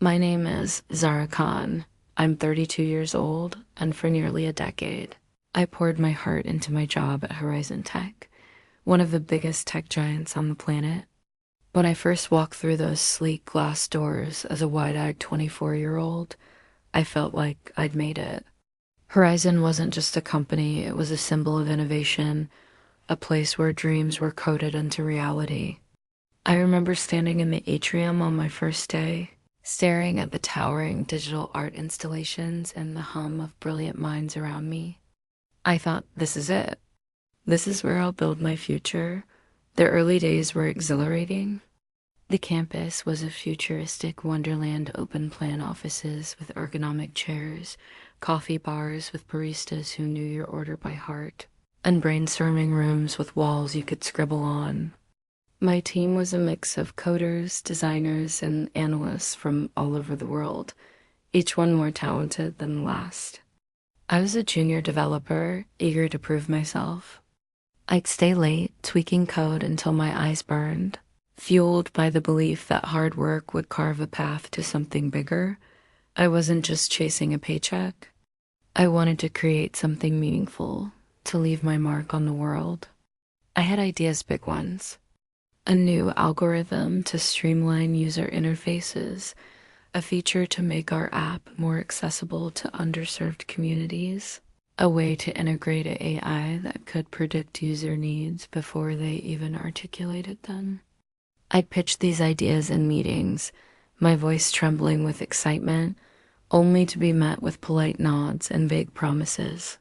My name is Zara Khan. I'm 32 years old, and for nearly a decade, I poured my heart into my job at Horizon Tech, one of the biggest tech giants on the planet. When I first walked through those sleek glass doors as a wide-eyed 24-year-old, I felt like I'd made it. Horizon wasn't just a company, it was a symbol of innovation, a place where dreams were coded into reality. I remember standing in the atrium on my first day, staring at the towering digital art installations and the hum of brilliant minds around me. I thought, this is it. This is where I'll build my future. The early days were exhilarating. The campus was a futuristic wonderland, open plan offices with ergonomic chairs, coffee bars with baristas who knew your order by heart, and brainstorming rooms with walls you could scribble on. My team was a mix of coders, designers, and analysts from all over the world, each one more talented than the last. I was a junior developer, eager to prove myself. I'd stay late, tweaking code until my eyes burned, fueled by the belief that hard work would carve a path to something bigger. I wasn't just chasing a paycheck. I wanted to create something meaningful, to leave my mark on the world. I had ideas, big ones. A new algorithm to streamline user interfaces, a feature to make our app more accessible to underserved communities, a way to integrate AI that could predict user needs before they even articulated them. I'd pitch these ideas in meetings, my voice trembling with excitement, only to be met with polite nods and vague promises.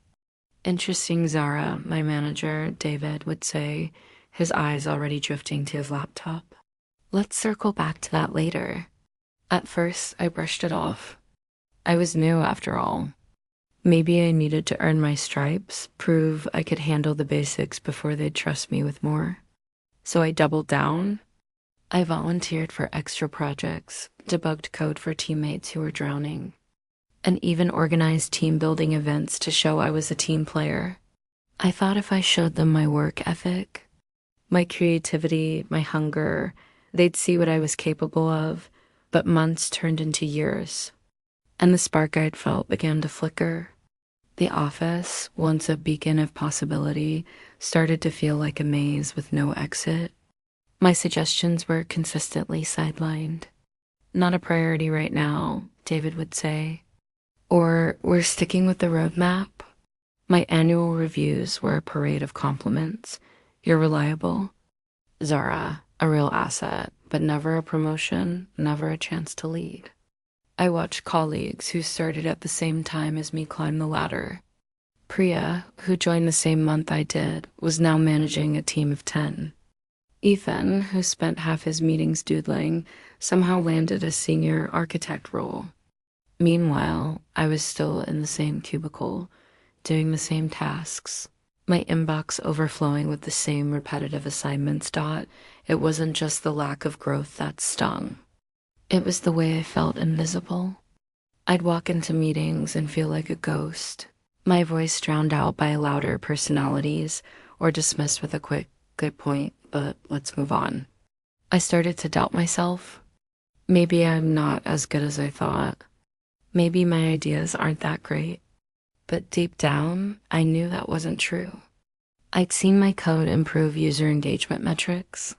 Interesting, Zara, my manager, David, would say, his eyes already drifting to his laptop. Let's circle back to that later. At first, I brushed it off. I was new after all. Maybe I needed to earn my stripes, prove I could handle the basics before they'd trust me with more. So I doubled down. I volunteered for extra projects, debugged code for teammates who were drowning, and even organized team building events to show I was a team player. I thought if I showed them my work ethic, my creativity, my hunger, they'd see what I was capable of, but months turned into years, and the spark I'd felt began to flicker. The office, once a beacon of possibility, started to feel like a maze with no exit. My suggestions were consistently sidelined. Not a priority right now, David would say. Or, we're sticking with the roadmap. My annual reviews were a parade of compliments. You're reliable. Zara, a real asset, but never a promotion, never a chance to lead. I watched colleagues who started at the same time as me climb the ladder. Priya, who joined the same month I did, was now managing a team of 10. Ethan, who spent half his meetings doodling, somehow landed a senior architect role. Meanwhile, I was still in the same cubicle, doing the same tasks, my inbox overflowing with the same repetitive assignments. It wasn't just the lack of growth that stung. It was the way I felt invisible. I'd walk into meetings and feel like a ghost, my voice drowned out by louder personalities or dismissed with a quick, good point, but let's move on. I started to doubt myself. Maybe I'm not as good as I thought. Maybe my ideas aren't that great. But deep down, I knew that wasn't true. I'd seen my code improve user engagement metrics.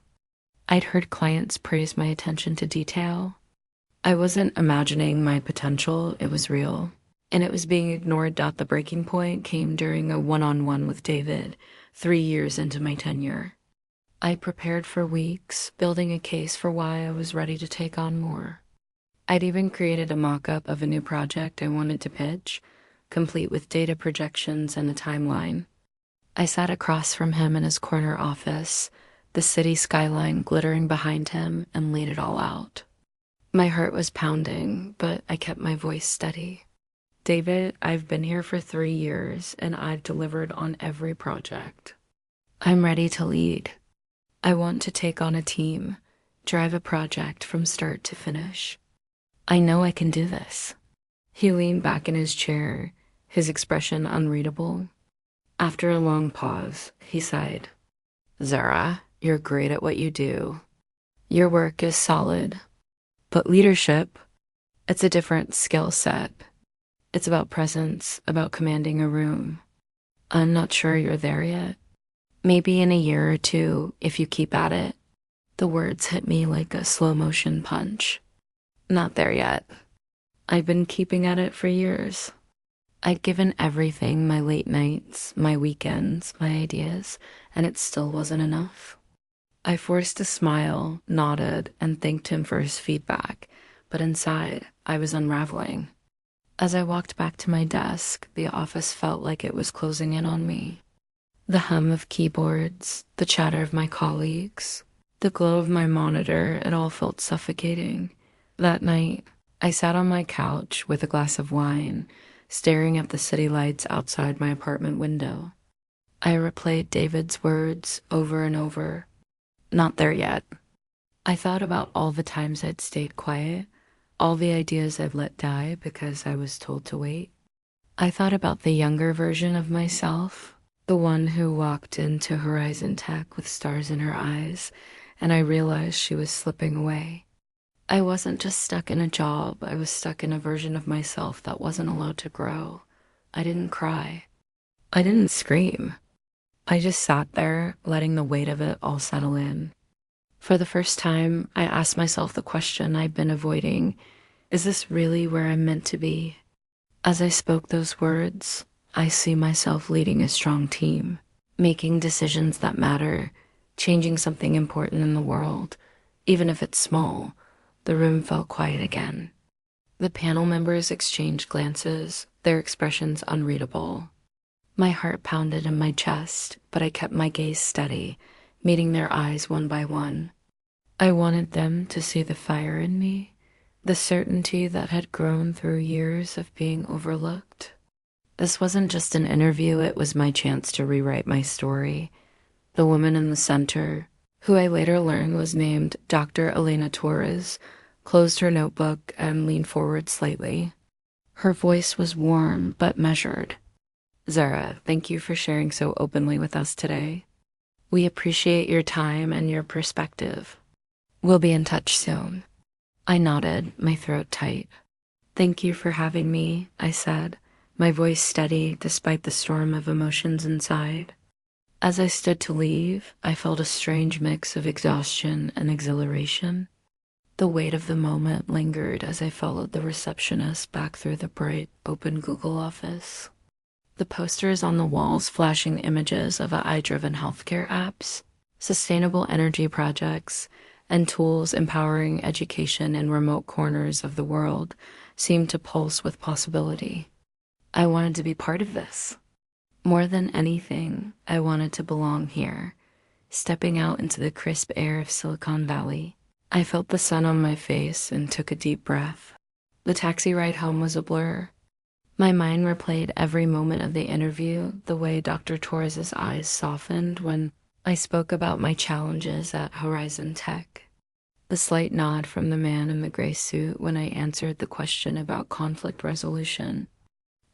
I'd heard clients praise my attention to detail. I wasn't imagining my potential, it was real. And it was being ignored. The breaking point came during a one-on-one with David, 3 years into my tenure. I prepared for weeks, building a case for why I was ready to take on more. I'd even created a mock-up of a new project I wanted to pitch, complete with data projections and a timeline. I sat across from him in his corner office, the city skyline glittering behind him, and laid it all out. My heart was pounding, but I kept my voice steady. David, I've been here for 3 years, and I've delivered on every project. I'm ready to lead. I want to take on a team, drive a project from start to finish. I know I can do this. He leaned back in his chair, his expression unreadable. After a long pause, he sighed. Zara, you're great at what you do. Your work is solid. But leadership, It's a different skill set. It's about presence, about commanding a room. I'm not sure you're there yet. Maybe in a year or two, if you keep at it. The words hit me like a slow motion punch. Not there yet. I've been keeping at it for years. I'd given everything, my late nights, my weekends, my ideas, and it still wasn't enough. I forced a smile, nodded, and thanked him for his feedback, but inside, I was unraveling. As I walked back to my desk, the office felt like it was closing in on me. The hum of keyboards, the chatter of my colleagues, the glow of my monitor, it all felt suffocating. That night, I sat on my couch with a glass of wine, staring at the city lights outside my apartment window. I replayed David's words over and over. Not there yet. I thought about all the times I'd stayed quiet, all the ideas I've let die because I was told to wait. I thought about the younger version of myself, the one who walked into Horizon Tech with stars in her eyes, and I realized she was slipping away. I wasn't just stuck in a job, I was stuck in a version of myself that wasn't allowed to grow. I didn't cry. I didn't scream. I just sat there, letting the weight of it all settle in. For the first time, I asked myself the question I've been avoiding. Is this really where I'm meant to be? As I spoke those words, I see myself leading a strong team, making decisions that matter, changing something important in the world, even if it's small. The room felt quiet again. The panel members exchanged glances, their expressions unreadable. My heart pounded in my chest, but I kept my gaze steady, meeting their eyes one by one. I wanted them to see the fire in me, the certainty that had grown through years of being overlooked. This wasn't just an interview, it was my chance to rewrite my story. The woman in the center, who I later learned was named Dr. Elena Torres, closed her notebook and leaned forward slightly. Her voice was warm but measured. Zara, thank you for sharing so openly with us today. We appreciate your time and your perspective. We'll be in touch soon. I nodded, my throat tight. Thank you for having me, I said, my voice steady despite the storm of emotions inside. As I stood to leave, I felt a strange mix of exhaustion and exhilaration. The weight of the moment lingered as I followed the receptionist back through the bright, open Google office. The posters on the walls flashing images of AI-driven healthcare apps, sustainable energy projects, and tools empowering education in remote corners of the world seemed to pulse with possibility. I wanted to be part of this. More than anything, I wanted to belong here. Stepping out into the crisp air of Silicon Valley, I felt the sun on my face and took a deep breath. The taxi ride home was a blur. My mind replayed every moment of the interview, the way Dr. Torres' eyes softened when I spoke about my challenges at Horizon Tech. The slight nod from the man in the gray suit when I answered the question about conflict resolution.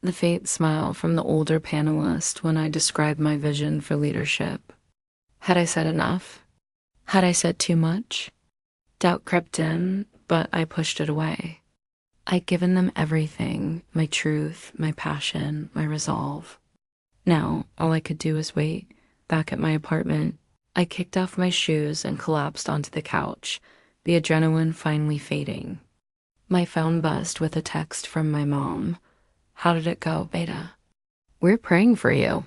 The faint smile from the older panelist when I described my vision for leadership. Had I said enough? Had I said too much? Doubt crept in, but I pushed it away. I'd given them everything, my truth, my passion, my resolve. Now, all I could do was wait. Back at my apartment, I kicked off my shoes and collapsed onto the couch, the adrenaline finally fading. My phone buzzed with a text from my mom. How did it go, Beta? We're praying for you.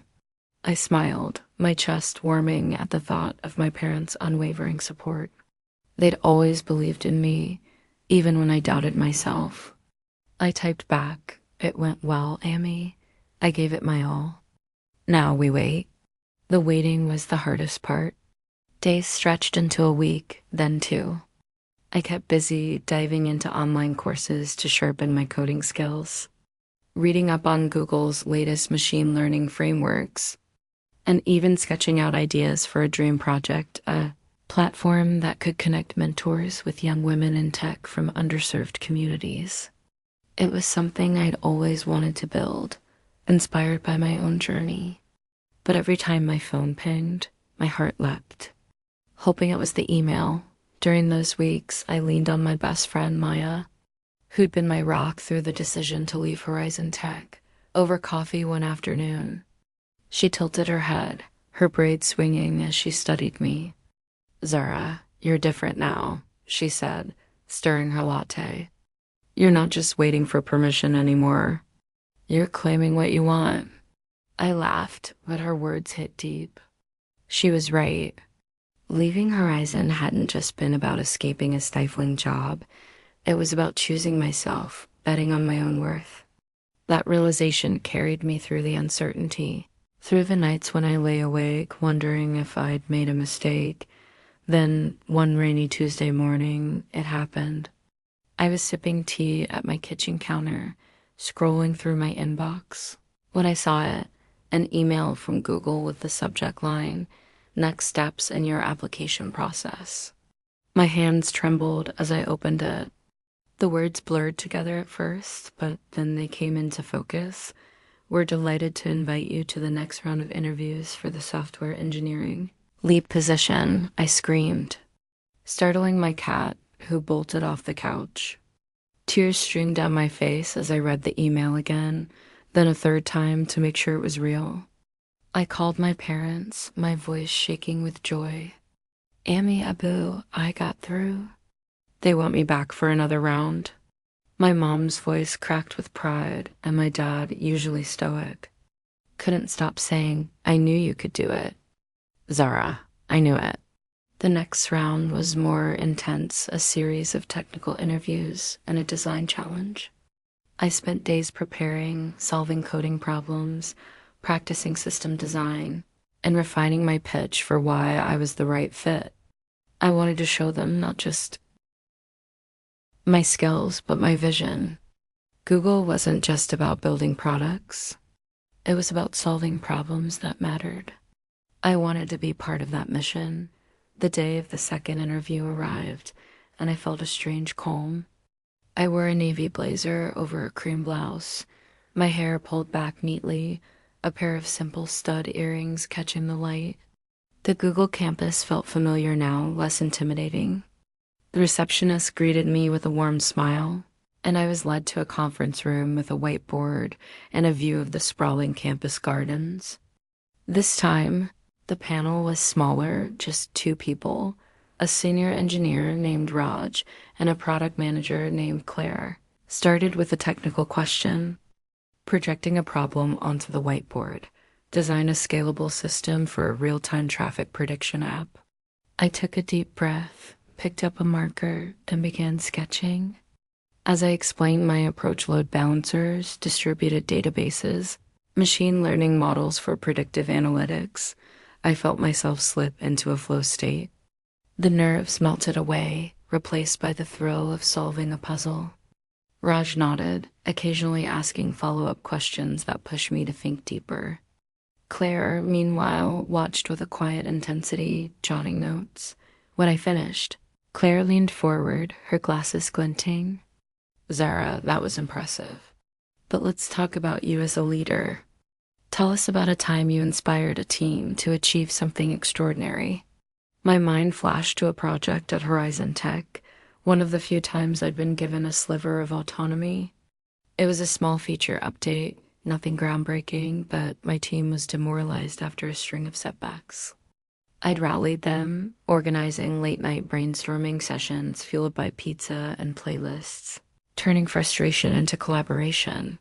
I smiled, my chest warming at the thought of my parents' unwavering support. They'd always believed in me, even when I doubted myself. I typed back, "It went well, Amy. I gave it my all." Now we wait. The waiting was the hardest part. Days stretched into a week, then two. I kept busy diving into online courses to sharpen my coding skills, reading up on Google's latest machine learning frameworks, and even sketching out ideas for a dream project, a platform that could connect mentors with young women in tech from underserved communities. It was something I'd always wanted to build, inspired by my own journey. But every time my phone pinged, my heart leapt, hoping it was the email. During those weeks, I leaned on my best friend, Maya. who'd been my rock through the decision to leave Horizon Tech, over coffee one afternoon. She tilted her head, her braids swinging as she studied me. "Zara, you're different now," she said, stirring her latte. "You're not just waiting for permission anymore. You're claiming what you want." I laughed, but her words hit deep. She was right. Leaving Horizon hadn't just been about escaping a stifling job. It was about choosing myself, betting on my own worth. That realization carried me through the uncertainty, through the nights when I lay awake wondering if I'd made a mistake. Then, one rainy Tuesday morning, it happened. I was sipping tea at my kitchen counter, scrolling through my inbox, when I saw it, an email from Google with the subject line, "Next steps in your application process." My hands trembled as I opened it. The words blurred together at first, but then they came into focus. "We're delighted to invite you to the next round of interviews for the software engineering lead position," I screamed, startling my cat, who bolted off the couch. Tears streamed down my face as I read the email again, then a third time to make sure it was real. I called my parents, my voice shaking with joy. "Ami, Abu, I got through. They want me back for another round." My mom's voice cracked with pride, and my dad, usually stoic, couldn't stop saying, "I knew you could do it. Zara, I knew it." The next round was more intense, a series of technical interviews and a design challenge. I spent days preparing, solving coding problems, practicing system design, and refining my pitch for why I was the right fit. I wanted to show them not just my skills, but my vision. Google wasn't just about building products. It was about solving problems that mattered. I wanted to be part of that mission. The day of the second interview arrived, and I felt a strange calm. I wore a navy blazer over a cream blouse, my hair pulled back neatly, a pair of simple stud earrings catching the light. The Google campus felt familiar now, less intimidating. The receptionist greeted me with a warm smile, and I was led to a conference room with a whiteboard and a view of the sprawling campus gardens. This time, the panel was smaller, just two people, a senior engineer named Raj and a product manager named Claire. Started with a technical question: projecting a problem onto the whiteboard, design a scalable system for a real-time traffic prediction app. I took a deep breath, picked up a marker, and began sketching. As I explained my approach, load balancers, distributed databases, machine learning models for predictive analytics, I felt myself slip into a flow state. The nerves melted away, replaced by the thrill of solving a puzzle. Raj nodded, occasionally asking follow-up questions that pushed me to think deeper. Claire, meanwhile, watched with a quiet intensity, jotting notes. When I finished, Claire leaned forward, her glasses glinting. "Zara, that was impressive. But let's talk about you as a leader. Tell us about a time you inspired a team to achieve something extraordinary." My mind flashed to a project at Horizon Tech, one of the few times I'd been given a sliver of autonomy. It was a small feature update, nothing groundbreaking, but my team was demoralized after a string of setbacks. I'd rallied them, organizing late-night brainstorming sessions fueled by pizza and playlists, turning frustration into collaboration.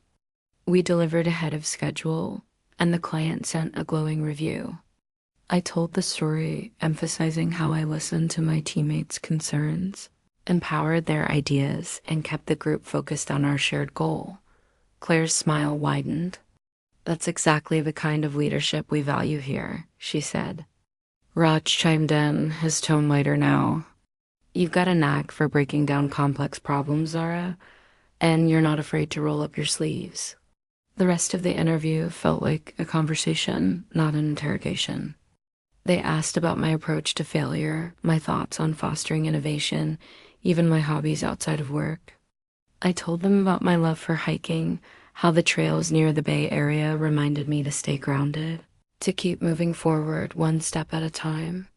We delivered ahead of schedule, and the client sent a glowing review. I told the story, emphasizing how I listened to my teammates' concerns, empowered their ideas, and kept the group focused on our shared goal. Claire's smile widened. "That's exactly the kind of leadership we value here," she said. Raj chimed in, his tone lighter now. "You've got a knack for breaking down complex problems, Zara, and you're not afraid to roll up your sleeves." The rest of the interview felt like a conversation, not an interrogation. They asked about my approach to failure, my thoughts on fostering innovation, even my hobbies outside of work. I told them about my love for hiking, how the trails near the Bay Area reminded me to stay grounded, to keep moving forward one step at a time.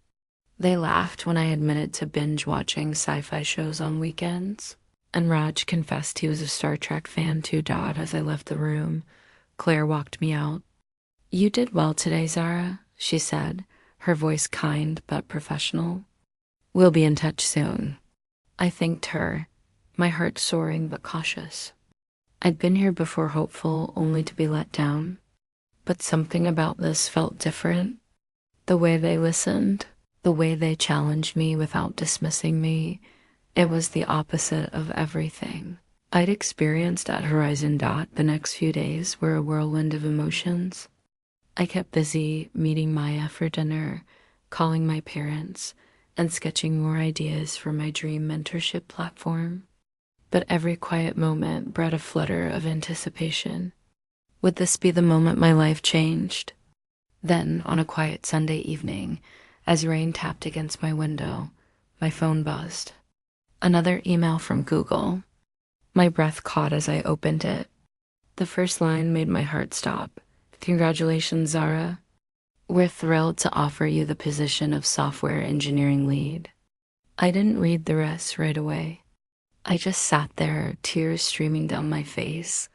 They laughed when I admitted to binge watching sci-fi shows on weekends, and Raj confessed he was a Star Trek fan too. As I left the room, Claire walked me out. "You did well today, Zara," she said, her voice kind but professional. "We'll be in touch soon." I thanked her, my heart soaring but cautious. I'd been here before hopeful, only to be let down. But something about this felt different. The way they listened, the way they challenged me without dismissing me, it was the opposite of everything I'd experienced at Horizon. The next few days were a whirlwind of emotions. I kept busy meeting Maya for dinner, calling my parents, and sketching more ideas for my dream mentorship platform. But every quiet moment brought a flutter of anticipation. Would this be the moment my life changed? Then, on a quiet Sunday evening, as rain tapped against my window, my phone buzzed. Another email from Google. My breath caught as I opened it. The first line made my heart stop. "Congratulations, Zara. We're thrilled to offer you the position of software engineering lead." I didn't read the rest right away. I just sat there, tears streaming down my face,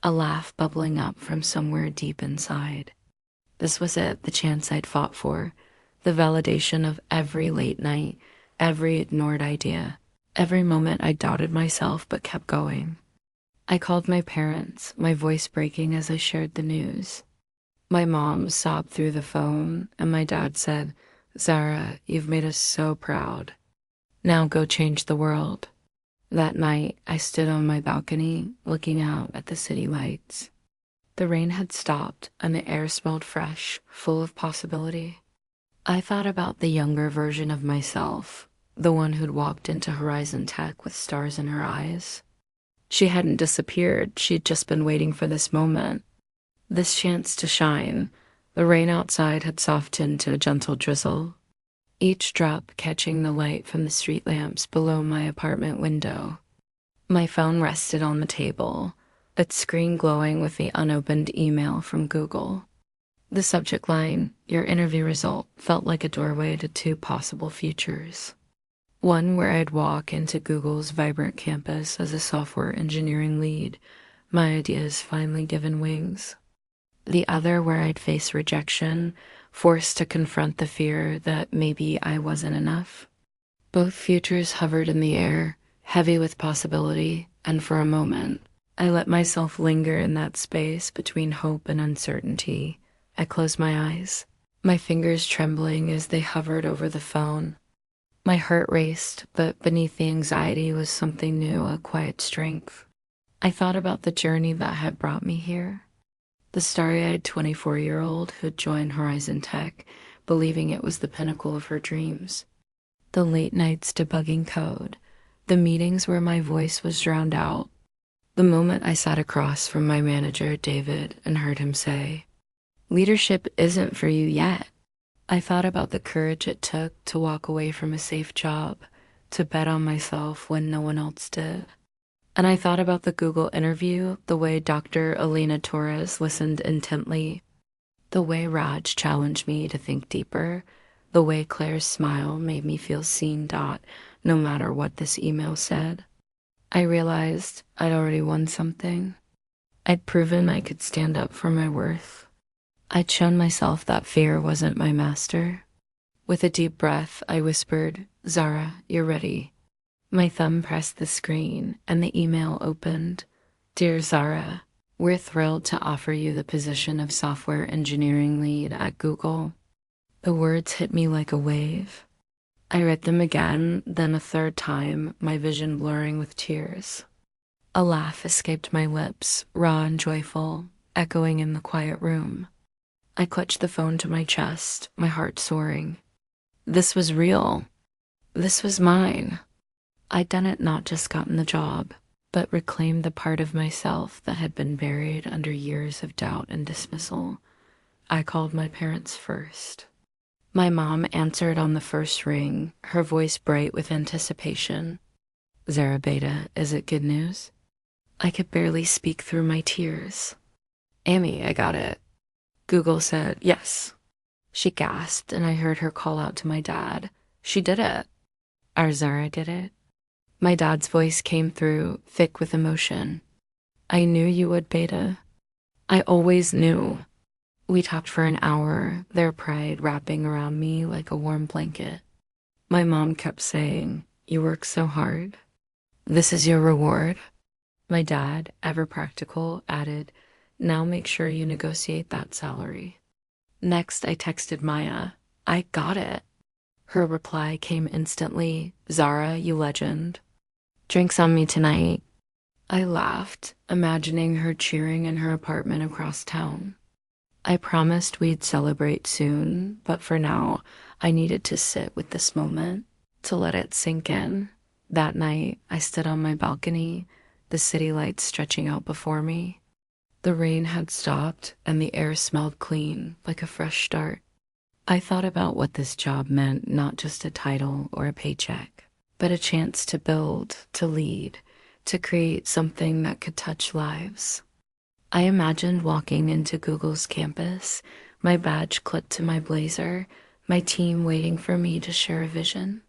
a laugh bubbling up from somewhere deep inside. This was it, the chance I'd fought for, the validation of every late night, every ignored idea, every moment I doubted myself but kept going. I called my parents, my voice breaking as I shared the news. My mom sobbed through the phone, and my dad said, "Zara, you've made us so proud. Now go change the world." That night, I stood on my balcony, looking out at the city lights. The rain had stopped, and the air smelled fresh, full of possibility. I thought about the younger version of myself, the one who'd walked into Horizon Tech with stars in her eyes. She hadn't disappeared, she'd just been waiting for this moment, this chance to shine. The rain outside had softened to a gentle drizzle, each drop catching the light from the street lamps below my apartment window. My phone rested on the table, its screen glowing with the unopened email from Google. The subject line, "Your interview result," felt like a doorway to two possible futures. One where I'd walk into Google's vibrant campus as a software engineering lead, my ideas finally given wings. The other where I'd face rejection, forced to confront the fear that maybe I wasn't enough. Both futures hovered in the air, heavy with possibility, and for a moment, I let myself linger in that space between hope and uncertainty. I closed my eyes, my fingers trembling as they hovered over the phone. My heart raced, but beneath the anxiety was something new, a quiet strength. I thought about the journey that had brought me here. The starry-eyed 24-year-old who'd joined Horizon Tech, believing it was the pinnacle of her dreams. The late nights debugging code, the meetings where my voice was drowned out. The moment I sat across from my manager, David, and heard him say, "Leadership isn't for you yet." I thought about the courage it took to walk away from a safe job, to bet on myself when no one else did. And I thought about the Google interview, the way Dr. Elena Torres listened intently, the way Raj challenged me to think deeper, the way Claire's smile made me feel seen. No matter what this email said. I realized I'd already won something. I'd proven I could stand up for my worth. I'd shown myself that fear wasn't my master. With a deep breath, I whispered, "Zara, you're ready." My thumb pressed the screen, and the email opened. "Dear Zara, we're thrilled to offer you the position of software engineering lead at Google." The words hit me like a wave. I read them again, then a third time, my vision blurring with tears. A laugh escaped my lips, raw and joyful, echoing in the quiet room. I clutched the phone to my chest, my heart soaring. This was real. This was mine. I'd done it, not just gotten the job, but reclaimed the part of myself that had been buried under years of doubt and dismissal. I called my parents first. My mom answered on the first ring, her voice bright with anticipation. "Zara Beta, is it good news?" I could barely speak through my tears. "Amy, I got it." Google said, "Yes." She gasped, and I heard her call out to my dad. "She did it." Our Zara did it. My dad's voice came through, thick with emotion. I knew you would, Beta. I always knew. We talked for an hour, their pride wrapping around me like a warm blanket. My mom kept saying, "You work so hard. This is your reward." My dad, ever practical, added, "Now make sure you negotiate that salary." Next, I texted Maya, "I got it." Her reply came instantly, "Zara, you legend. Drinks on me tonight." I laughed, imagining her cheering in her apartment across town. I promised we'd celebrate soon, but for now, I needed to sit with this moment, to let it sink in. That night, I stood on my balcony, the city lights stretching out before me. The rain had stopped, and the air smelled clean, like a fresh start. I thought about what this job meant, not just a title or a paycheck, but a chance to build, to lead, to create something that could touch lives. I imagined walking into Google's campus, my badge clipped to my blazer, my team waiting for me to share a vision.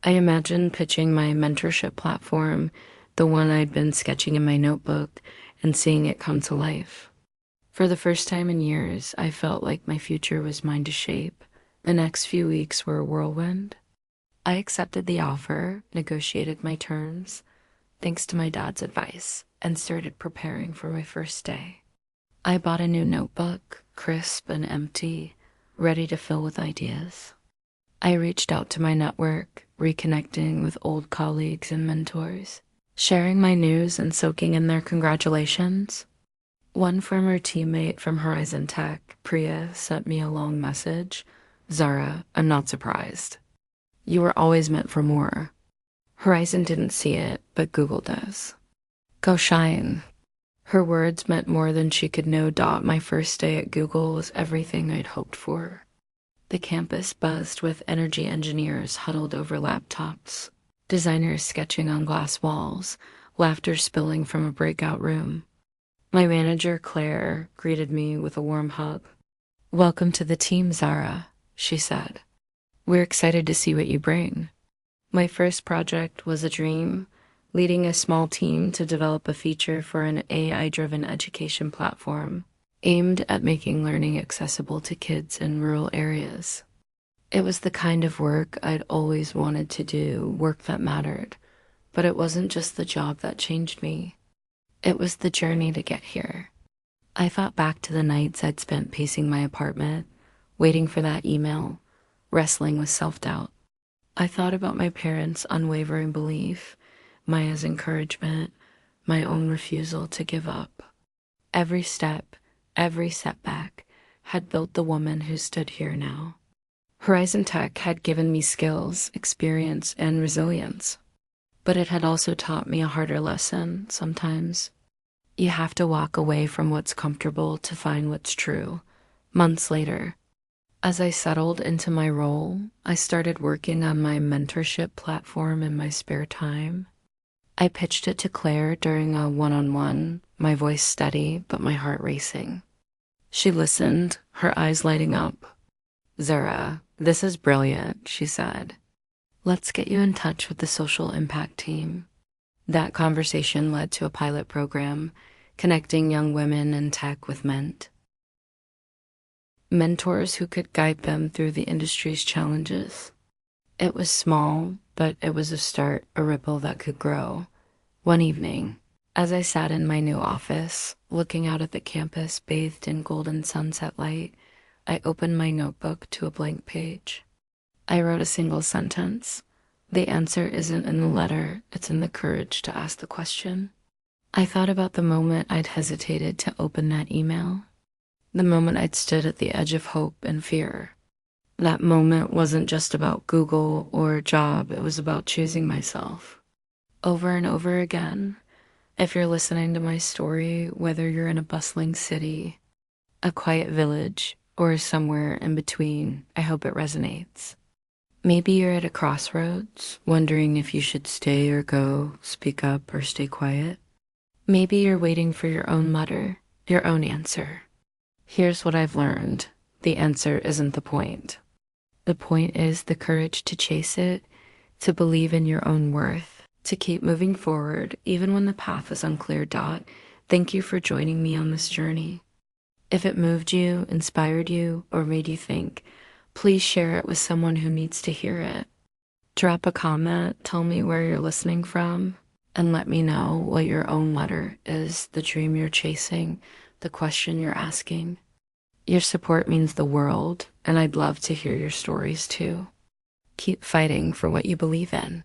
I imagined pitching my mentorship platform, the one I'd been sketching in my notebook, and seeing it come to life. For the first time in years, I felt like my future was mine to shape. The next few weeks were a whirlwind. I accepted the offer, negotiated my terms, thanks to my dad's advice, and started preparing for my first day. I bought a new notebook, crisp and empty, ready to fill with ideas. I reached out to my network, reconnecting with old colleagues and mentors, sharing my news and soaking in their congratulations. One former teammate from Horizon Tech, Priya, sent me a long message. "Zara, I'm not surprised. You were always meant for more." Horizon didn't see it, but Google does. "Go shine." Her words meant more than she could know. My first day at Google was everything I'd hoped for. The campus buzzed with energy engineers huddled over laptops, designers sketching on glass walls, laughter spilling from a breakout room. My manager, Claire, greeted me with a warm hug. "Welcome to the team, Zara," she said. "We're excited to see what you bring." My first project was a dream, leading a small team to develop a feature for an AI-driven education platform aimed at making learning accessible to kids in rural areas. It was the kind of work I'd always wanted to do, work that mattered. But it wasn't just the job that changed me. It was the journey to get here. I thought back to the nights I'd spent pacing my apartment, waiting for that email, wrestling with self-doubt. I thought about my parents' unwavering belief, Maya's encouragement, my own refusal to give up. Every step, every setback had built the woman who stood here now. Horizon Tech had given me skills, experience, and resilience. But it had also taught me a harder lesson sometimes. You have to walk away from what's comfortable to find what's true. Months later, as I settled into my role, I started working on my mentorship platform in my spare time. I pitched it to Claire during a one-on-one, my voice steady but my heart racing. She listened, her eyes lighting up. "Zara, this is brilliant," she said. "Let's get you in touch with the social impact team." That conversation led to a pilot program, connecting young women in tech with mentors who could guide them through the industry's challenges. It was small, but it was a start, a ripple that could grow. One evening, as I sat in my new office, looking out at the campus bathed in golden sunset light, I opened my notebook to a blank page. I wrote a single sentence. The answer isn't in the letter, it's in the courage to ask the question. I thought about the moment I'd hesitated to open that email, the moment I'd stood at the edge of hope and fear. That moment wasn't just about Google or a job, it was about choosing myself. Over and over again, if you're listening to my story, whether you're in a bustling city, a quiet village, or somewhere in between, I hope it resonates. Maybe you're at a crossroads, wondering if you should stay or go, speak up or stay quiet. Maybe you're waiting for your own mutter, your own answer. Here's what I've learned. The answer isn't the point. The point is the courage to chase it, to believe in your own worth, to keep moving forward even when the path is unclear. Thank you for joining me on this journey. If it moved you, inspired you, or made you think, please share it with someone who needs to hear it. Drop a comment, tell me where you're listening from, and let me know what your own letter is, the dream you're chasing, the question you're asking. Your support means the world, and I'd love to hear your stories too. Keep fighting for what you believe in.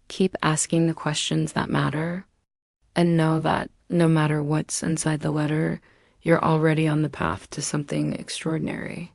Keep asking the questions that matter, and know that no matter what's inside the letter, you're already on the path to something extraordinary.